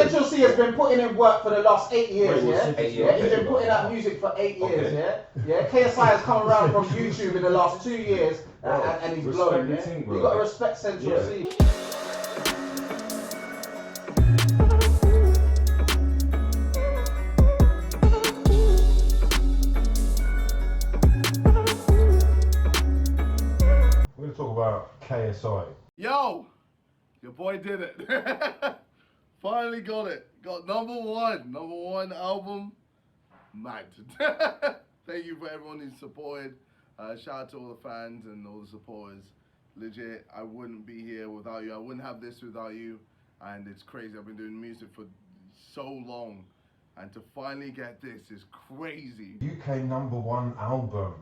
Central C has been putting in work for the last 8 years, yeah? 8 years. He's been putting out music for 8 years, yeah? KSI has come around from YouTube in the last 2 years and he's blowing, yeah? You gotta respect Central C. We're going to talk about KSI. Yo, your boy did it. Finally got it. Got number one album. Mad. Thank you for everyone who's supported. Shout out to all the fans and all the supporters. Legit, I wouldn't be here without you. I wouldn't have this without you. And it's crazy. I've been doing music for so long. And to finally get this is crazy. UK #1 album.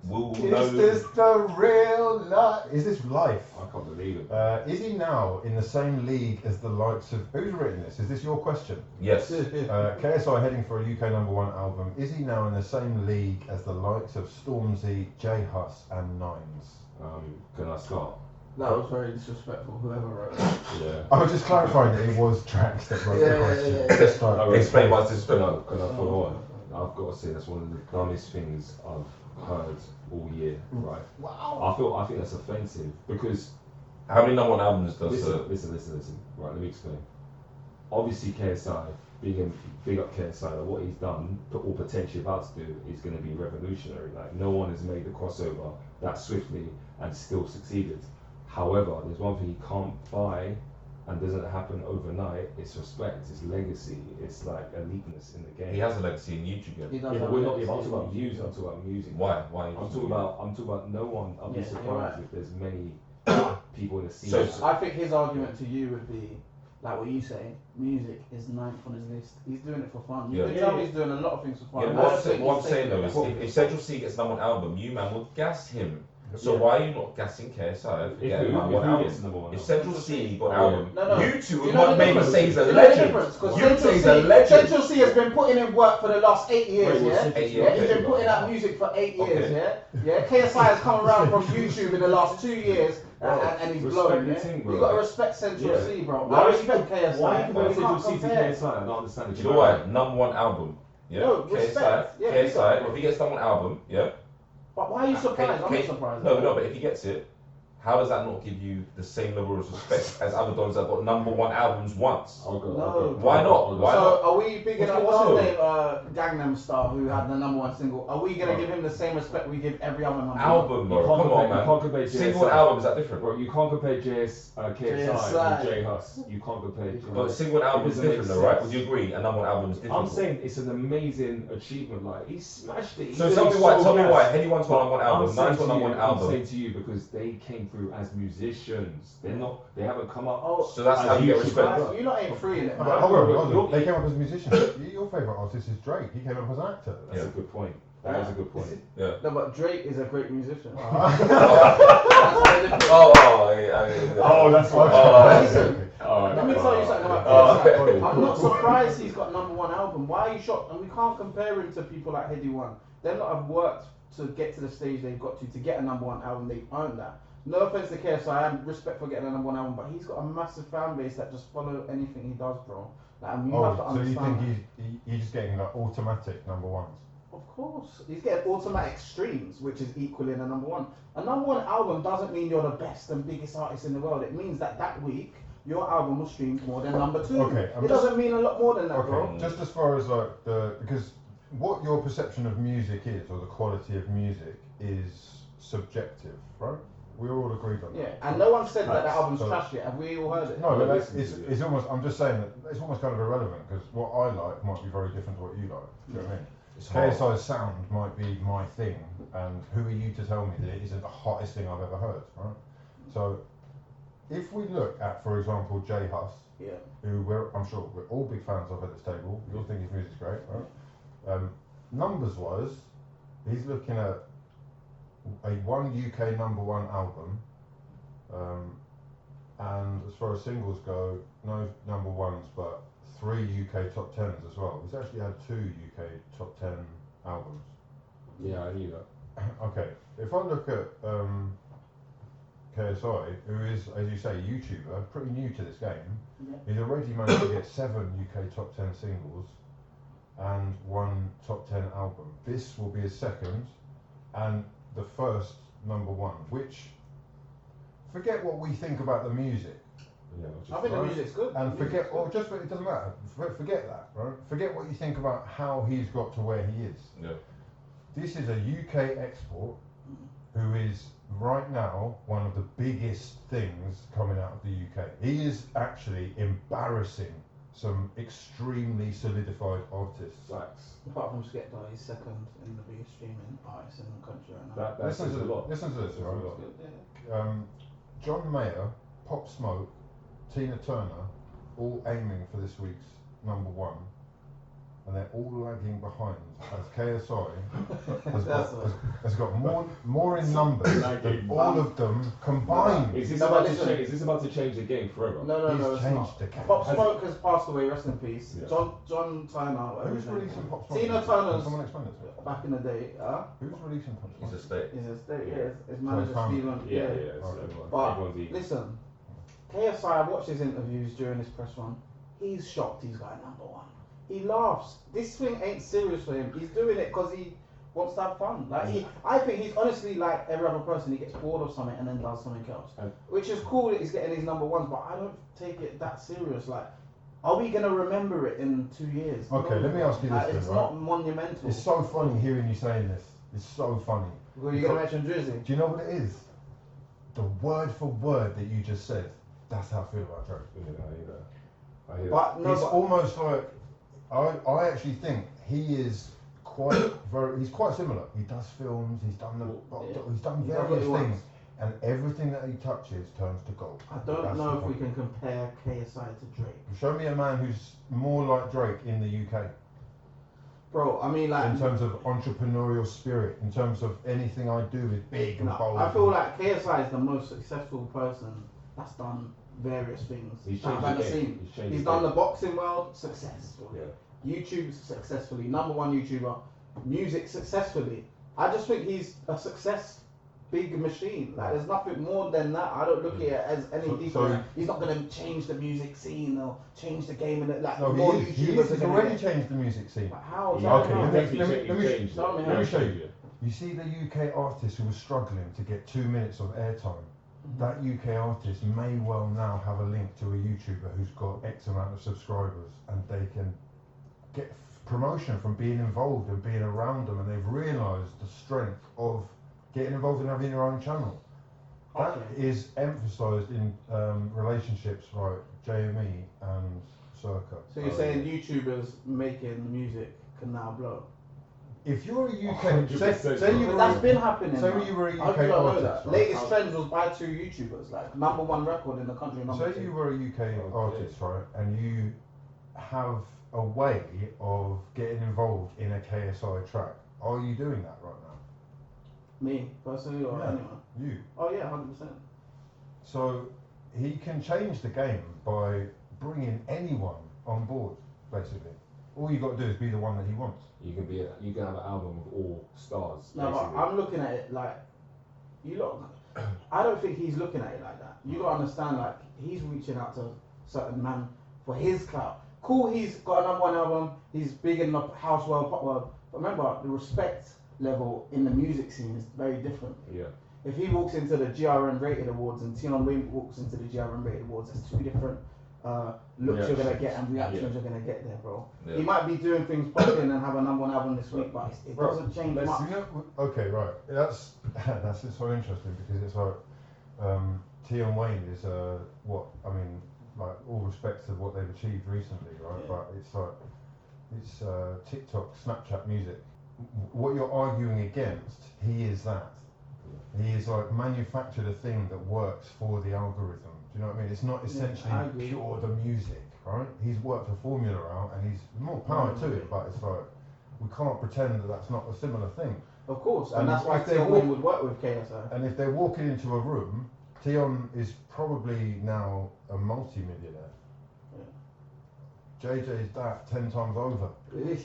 Is this the real life? Is this life? I can't believe it. Is he now in the same league as the likes of... Who's written this? Is this your question? Yes. KSI heading for a UK #1 album. Is he now in the same league as the likes of Stormzy, J Hus and Nines? Can I start? That was very disrespectful, whoever wrote it. Yeah. I was just clarifying that it was Tracks that wrote the question. Yeah. Like, Explain why this is Can I follow on? I've got to say that's one of the dumbest things I've heard all year, right? Wow. I think that's offensive because how many #1 albums does listen. Right, let me explain. Obviously KSI, big up KSI, like what he's done or potentially about to do is going to be revolutionary. Like no one has made the crossover that swiftly and still succeeded. However, there's one thing he can't buy and doesn't happen overnight. It's respect, it's legacy, it's like eliteness in the game. He has a legacy in YouTube. But we're not. I'm talking about music. I'm talking about music. Why? I'm talking about no one. I'll be surprised if there's many people in the scene. So I think his argument to you would be like what you say. Music is 9th on his list. He's doing it for fun. You can tell he's doing a lot of things for fun. What I'm saying though is, if Central C gets #1 album, you man will gas him. So why are you not gassing KSI for getting #1 album? If Central C got album, you two would maybe say he's a legend. You say he's a legend. Central C has been putting in work for the last 8 years, yeah? 8 years. He's been putting out music for 8 years, yeah? KSI has come around from YouTube in the last 2 years and he's blowing, yeah? You gotta respect Central C, bro. I respect KSI. Why you compare Central C to KSI? I don't understand it. Do you know why? #1 album. Yeah. No, respect. KSI. If he gets #1 album, yeah. But why are you surprised? I'm not surprised. No, but if he gets it, how does that not give you the same level of respect as other dons that got #1 albums once? No. Why not? Why not? So are we bigging up what's his name, Gangnam Style, who had the #1 single? Are we gonna give him the same respect we give every other album? Bro, come on, man. You can't compare single albums are different, bro. You can't compare KSI and J Hus. You can't compare. But single album is different, though, right? Would you agree? A #1 album is different. I'm saying it's an amazing achievement. Like he smashed it. So tell me why. Tell me why. Anyone's got #1 album. Nine's got #1 album. I'm saying to you because they came through as musicians. They're not. They haven't come up. So that's how you get respect. You're not ain't free in it. Hold on. They came up as musicians. Your favourite artist is Drake. He came up as an actor. That's a good point. That is a good point. Yeah. No, but Drake is a great musician. Oh, that's why. Listen, let me tell you something about KSI. I'm not surprised he's got #1 album. Why are you shocked? And we can't compare him to people like Heady One. They're not have worked to get to the stage they've got to get a #1 album. They've earned that. No offense to KSI, I have respect for getting a #1 album, but he's got a massive fan base that just follow anything he does, bro. Like, you have to So understand. you think he's just getting like automatic #1s? Of course, he's getting automatic streams, which is equaling a #1. A #1 album doesn't mean you're the best and biggest artist in the world. It means that week your album was streamed more than #2. Okay, it doesn't mean a lot more than that, bro. Just as far as like because what your perception of music is, or the quality of music, is subjective, right? We all agreed on that. Yeah, and no one said that album's trash yet. Have we all heard it? No, but it's almost. I'm just saying that it's almost kind of irrelevant because what I like might be very different to what you like. Do you know what I mean? KSI's sound might be my thing, and who are you to tell me that it isn't the hottest thing I've ever heard, right? So, if we look at, for example, J Hus, who I'm sure we're all big fans of at this table. We all think his music's great, right? Numbers-wise, he's looking at a UK #1 album, and as far as singles go, no #1s, but 3 UK top 10s as well. He's actually had 2 UK top 10 albums. Yeah, I knew that. Okay, if I look at KSI, who is, as you say, a YouTuber, pretty new to this game. Yeah. He's already managed to get 7 UK top 10 singles and 1 top 10 album. This will be his second and the first number 1, which, forget what we think about the music. Yeah, I think the music's good. And forget, or just, it doesn't matter, forget that, right? Forget what you think about how he's got to where he is. Yeah. This is a UK export who is right now one of the biggest things coming out of the UK. He is actually embarrassing some extremely solidified artists. Facts. Apart from SKEPTA, he's second in the biggest streaming artist in the country right now. That says a lot. Listen to this, Says a right? lot. Yeah. John Mayer, Pop Smoke, Tina Turner, all aiming for this week's number 1, and they're all lagging behind as KSI has got more in numbers than all of them combined. Is this about to change the game forever? No, He's it's changed not. the game. Pop Smoke has passed away, rest in peace. Yeah. John Turner, whatever Who's his name releasing is. Pop Smoke? Tina Can Turner's someone explain it to me? back in the day. Who's releasing Pop He's Smoke? a state. He's a state, Yeah. his manager family. Stephen. Yeah. Okay. But Everyone's eager. listen, KSI, I've watched his interviews during this press run. He's shocked he's got a number 1. He laughs. This thing ain't serious for him. He's doing it because he wants to have fun. I think he's honestly like every other person. He gets bored of something and then does something else, which is cool that he's getting his number 1s. But I don't take it that serious. Like, are we gonna remember it in 2 years? Okay, let me ask you this then, It's right? not monumental. It's so funny hearing you saying this. It's so funny. Were you gonna mention Drizzy? Do you know what it is? The word for word that you just said. That's how I feel about Drake. Yeah, I hear that. I hear But no, It's but almost like I actually think he is he's quite similar. He does films, he's done he's done He does what various he wants. things, and everything that he touches turns to gold. I don't That's know the if we point. can compare KSI to Drake, Show me a man who's more like Drake in the UK bro. I mean, like, in terms of entrepreneurial spirit, in terms of anything I do is big and no, bold. I feel like KSI is the most successful person that's done various things. He's that I've changed ever the game. seen. He's changed He's the done game. the boxing world successfully. Yeah. YouTube successfully, number 1 YouTuber. Music successfully. I just think he's a success big machine. Like, there's nothing more than that. I don't look at it as any deeper. so- He's not gonna change the music scene or change the game. And like, No, more he is. YouTubers He's are gonna already get. changed the music scene. But how? Yeah, Okay, How? let me changed tell me it. how. Let me show you. You see the UK artist who was struggling to get 2 minutes of airtime. That UK artist may well now have a link to a YouTuber who's got X amount of subscribers, and they can get promotion from being involved and being around them, and they've realised the strength of getting involved and having your own channel. That is emphasised in relationships like JME and Circa. So you're saying YouTubers making music can now blow? If you're a UK, 100% say you But were that's been happening. say man. you were a How UK do you not know artist, that? right? Latest trends was by 2 YouTubers, like number 1 record in the country. Number Say 2. you were a UK artist, right, and you have a way of getting involved in a KSI track. Are you doing that right now? Me personally or Yeah. anyone? You. Oh yeah, 100%. So he can change the game by bringing anyone on board, basically. All you got to do is be the one that he wants. You can have an album with all stars. No, but basically. I'm looking at it like you look. I don't think he's looking at it like that. You gotta understand, like, he's reaching out to certain man for his clout. Cool, he's got a number 1 album. He's big in the house world, pop world. But remember, the respect level in the music scene is very different. Yeah. If he walks into the GRN Rated Awards and Tion Wayne walks into the GRN Rated Awards, there's 2 different looks you're gonna get and reactions you're gonna get there, bro. Yeah. He might be doing things popping and have a number 1 album this week, but it Bro, doesn't change let's- much. You know, okay, right. That's so interesting because it's like Tion Wayne is what I mean, like all respect to what they've achieved recently, right? Yeah. But it's like it's TikTok, Snapchat music. What you're arguing against, he is that. He is like manufactured a thing that works for the algorithm. Do you know what I mean? It's not essentially I agree. pure the music, right? He's worked a formula out, and he's more power to it. But it's like we can't pretend that that's not a similar thing. Of course, and And that's why if they Tion walk- Wayne would work with KSI. And if they're walking into a room, Tion is probably now a multi-millionaire. JJ's that 10 times over.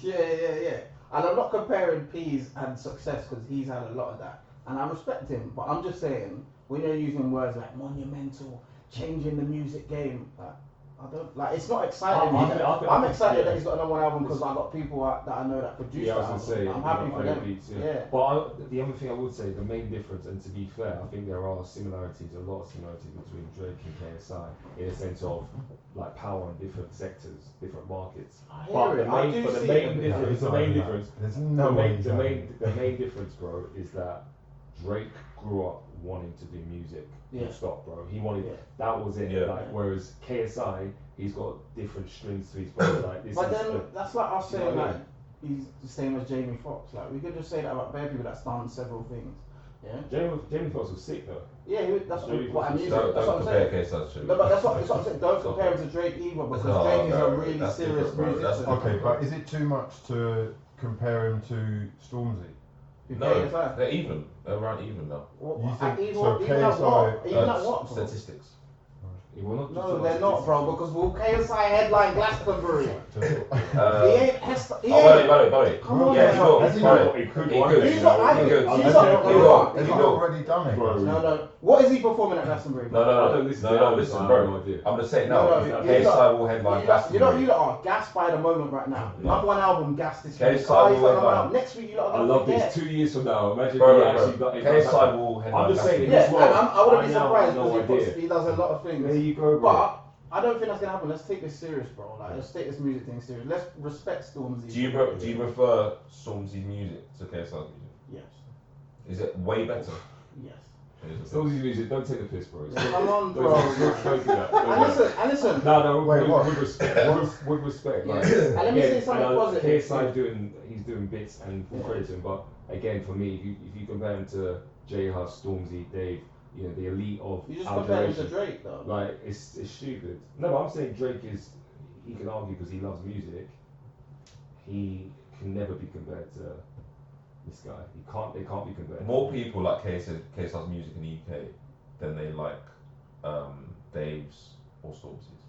Yeah. And I'm not comparing P's and success because he's had a lot of that. And I respect him, but I'm just saying, when you're using words like monumental, changing the music game, like, I don't like. It's not exciting. I'm excited that he's got another one album because I got people that I know that produce that album. I'm happy for them. Beats, yeah. But the other thing I would say, the main difference, and to be fair, I think there are similarities, a lot of similarities between Drake and KSI in a sense of like power in different sectors, different markets. But the main difference, bro, is that Drake grew up wanting to do music. Stop, bro. He wanted that was it. Like, whereas KSI, he's got different strings to his bow. Like this. But then that's like us saying like he's the same as Jamie Foxx. Like we could just say that about bare people that's done several things. Yeah. Jamie Foxx was sick though. Yeah, that's what I mean. Don't compare KSI to. No, but that's what I'm saying. Don't compare him to Drake either because Drake is a really serious musician. Okay, but is it too much to compare him to Stormzy? No, they're even. They're around even now. You think even at what? Statistics. No, they're not, bro. Because will KSI headline Glastonbury? He ain't. Buddy. Come on, yeah, man. He could. He's already done it. No. What is he performing at Glastonbury? No, listen, bro. I'm just saying now. KSI will headline Glastonbury. You lot are gassed by the moment right now. Number one album, gassed this week. KSI will headline. Next week, you lot are I love this. 2 years from now, imagine bro, he actually got it. KSI will headline. I'm just saying. I wouldn't be surprised because he does a lot of things. There you go, bro. But I don't think that's gonna happen. Let's take this serious, bro. Like, let's take this music thing serious. Let's respect Stormzy. Do you prefer Stormzy's music to KSI's music? Yes. Is it way better? Yes. Stormzy's music, don't take the piss, bro. Come on, bro. Don't do that. And listen. No, wait, what? With respect. With respect. Yeah. Like, And let me say something positive. KSI he's doing bits and full credit to him, but again, for me, if you compare him to J Hus, Stormzy, Dave, you know, the elite of you just compare him to Drake, though. Like, it's stupid. No, but I'm saying Drake is, he can argue because he loves music, he can never be compared to this guy. They can't be compared. More people like KSI's music in the UK than they like Dave's or Stormzy's.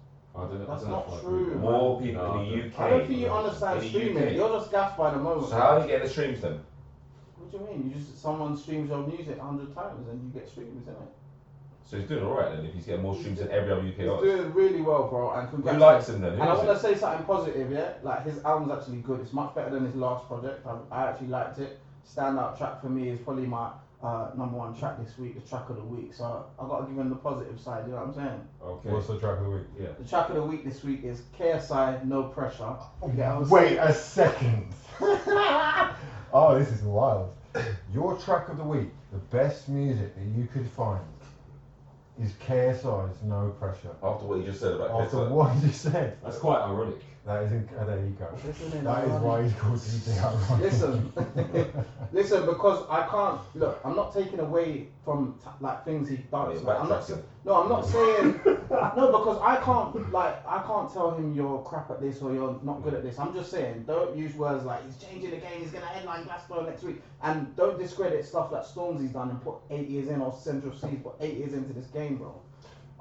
That's not true. More people in the UK. I don't think you understand streaming. You're just gassed by the moment. So how do you get the streams then? What do you mean? Someone streams your music 100 times and you get streams, isn't it? So he's doing alright then if he's getting more streams than every other UK He's artist. doing really well, bro. And who likes him then? And I want to say something positive, yeah? Like, his album's actually good. It's much better than his last project. I actually liked it. Standout track for me is probably my number one track this week, the track of the week. So I got to give him the positive side, you know what I'm saying? Okay. What's the track of the week? Yeah. The track of the week this week is KSI, No Pressure. Wait a second. Oh, this is wild. Your track of the week, the best music that you could find, is KSI's No Pressure. After what you just said about After KSI. what you said. That's quite ironic. That is, there you go. Listen, That is why he's called DJ Ironic. Listen, because I can't look. I'm not taking away from like things he does. Like, I'm not saying no, because I can't tell him you're crap at this or you're not good at this. I'm just saying, don't use words like he's changing the game, he's gonna headline Glasgow next week, and don't discredit stuff that Stormzy's done and put 8 years in, or Central C's put 8 years into this game, bro.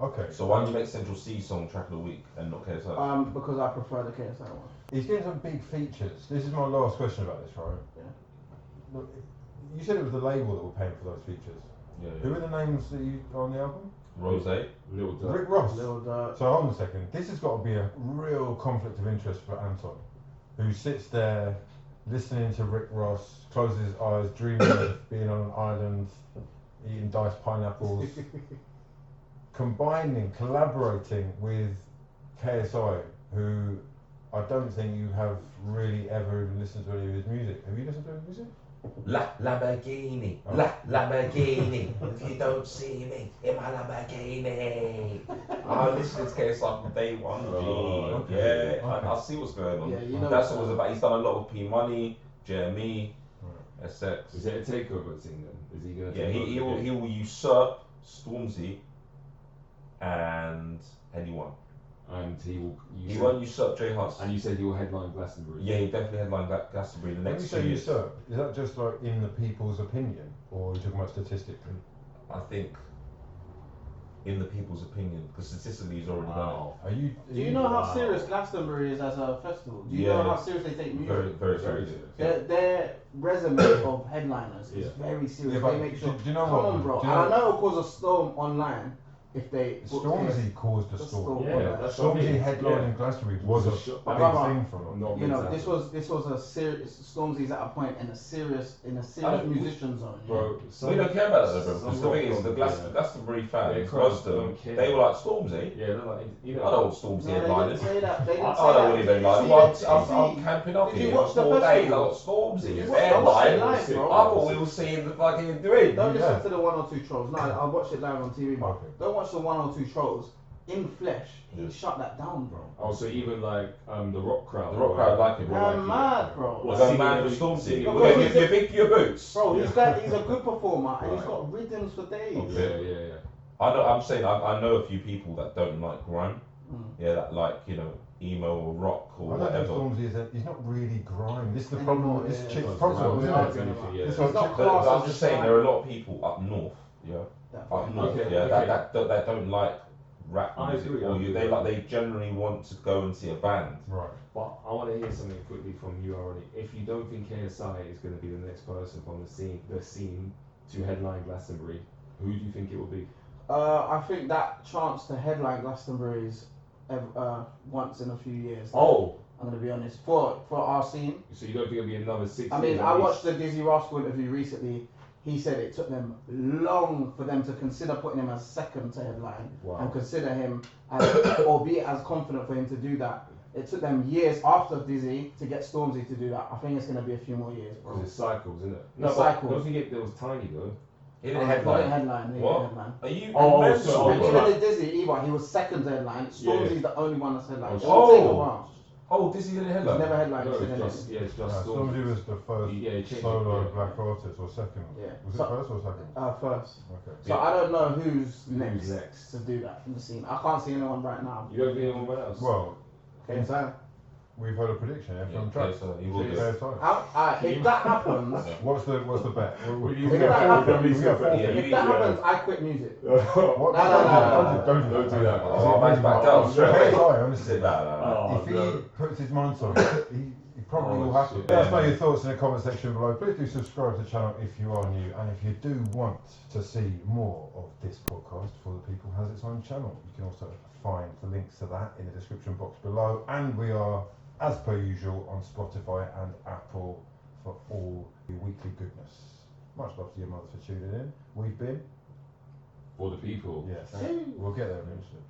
Okay. So why do you make Central C song track of the week and not KSI? Because I prefer the KSI one. He's getting some big features. This is my last question about this, right? Yeah. Look, you said it was the label that were paying for those features. Yeah. Who are the names that you on the album? Rose. Little Dirt. Rick Ross. Little Dirt. So hold on a second. This has got to be a real conflict of interest for Anton, who sits there listening to Rick Ross, closes his eyes, dreaming of being on an island, eating diced pineapples, collaborating with KSI, who I don't think you have really ever even listened to any of his music. Have you listened to his music? Lamborghini, Lamborghini. If you don't see me in my Lamborghini, I listened to KSI from day one. Okay. I see what's going on. Yeah, you know that's what it was about. He's done a lot with P Money, Jeremy, SX. Is it a takeover thing then? Is he gonna? Yeah, he will usurp Stormzy and anyone. And he won't usurp J Hus. And you said he will headline Glastonbury. Yeah, he definitely headline Glastonbury the next 2 years. When you say usurp, is that just like in the people's opinion, or are you talking about statistically? I think in the people's opinion, because statistically he's already done Do you know how serious Glastonbury is as a festival? Do you know how serious they take it. music? Very serious. Their resume of headliners is very serious. Yeah, They make sure. do you know Come what? on, bro. Do you And I know- know it'll cause a storm online if they. Stormzy caused a The storm. storm. Yeah, that's what I Stormzy mean. headlining Glastonbury was a big Brother, thing for them. Not You know, mentality. this was a serious. Stormzy's at a point in a serious musician zone. Yeah? Bro, We don't care about that, bro. some Because the thing is, the rock Glastonbury fans, Yeah, most of them, don't care. they were like Stormzy. Yeah, they're like, you I know. don't want Stormzy No, they didn't headlining. say that. They didn't I say don't that. want him headlining. I'm camping up Did you here watch for the 4 days. I festival? got Stormzy. Did you It's watch- I watched it headline. live, I bro. thought we were seeing the fucking doing. Don't listen Yeah. to the 102 trolls. No, I watched it live on TV. But Okay. don't watch the 102 trolls. In flesh, he shut that down, bro. Oh, so even like the rock crowd. The rock crowd like it, bro. Man, mad, bro. What, Go singing man for every- Stormzy. singing No, Well, because you're big for your boots. Bro, he's a good performer and he's got rhythms for days. Okay. Yeah. I know. I'm saying I know a few people that don't like grime. Mm. Yeah, that like emo or rock or I don't think whatever. Stormzy he's not really grime. This is the Anymore, problem. This yeah. chick's It's problem. not isn't it? anything, yeah. This He's whole not chick- classed I'm as just a saying grime. there are a lot of people up north. Yeah, up north. Okay, Yeah, okay. that don't like rap I music, agree, or I agree. they generally want to go and see a band. Right. But I want to hear something quickly from you, already. If you don't think KSI is going to be the next person from the scene to headline Glastonbury, who do you think it will be? I think that chance to headline Glastonbury's once in a few years. Oh, I'm gonna be honest. For our scene, so you don't think it'll be another 6 I years? mean, at I least? watched the Dizzy Rascal interview recently. He said it took them long for them to consider putting him as second to headline Wow. and consider him as, or be as confident for him to do that. It took them years after Dizzy to get Stormzy to do that. I think it's gonna be a few more years, bro. Because it's cycles, isn't it? No, but cycles. Don't forget there was Tiny though. He didn't He headline. didn't headline. He What? didn't headline. Are you Oh, mental? so- And oh, even right. the Dizzy, Eva, he was second to headline. Stormzy's Yeah. the only one that's headlined. Oh, It'll take a while. Oh, Dizzy didn't He's headline. never headlined. No, so it's then just it's- it's just Stormzy was the first Yeah, he changed it, solo yeah. black artist or second. Yeah. Was it So- first or second? First. Okay. So I don't know who's next, next? to do that in the scene. I can't see anyone right now. You don't think anyone else? Well, Okay, so we've heard a prediction here from Yeah, Track. so he will do it. if that happens, What's the bet? Will you We get got that four- happens? we got four- Yeah. if that happens, I quit music. What? No. Don't do that. Oh, man's back down straight away. Honestly, Sit down. if he puts his mind on it, he probably will happen. shit. Let us know your thoughts in the comment section below. Please do subscribe to the channel if you are new, and if you do want to see more of this podcast for the people has its own channel. You can also find the links to that in the description box below, and we are, as per usual, on Spotify and Apple for all the weekly goodness. Much love to your mothers for tuning in. We've been, For the people. yes, we'll get there eventually.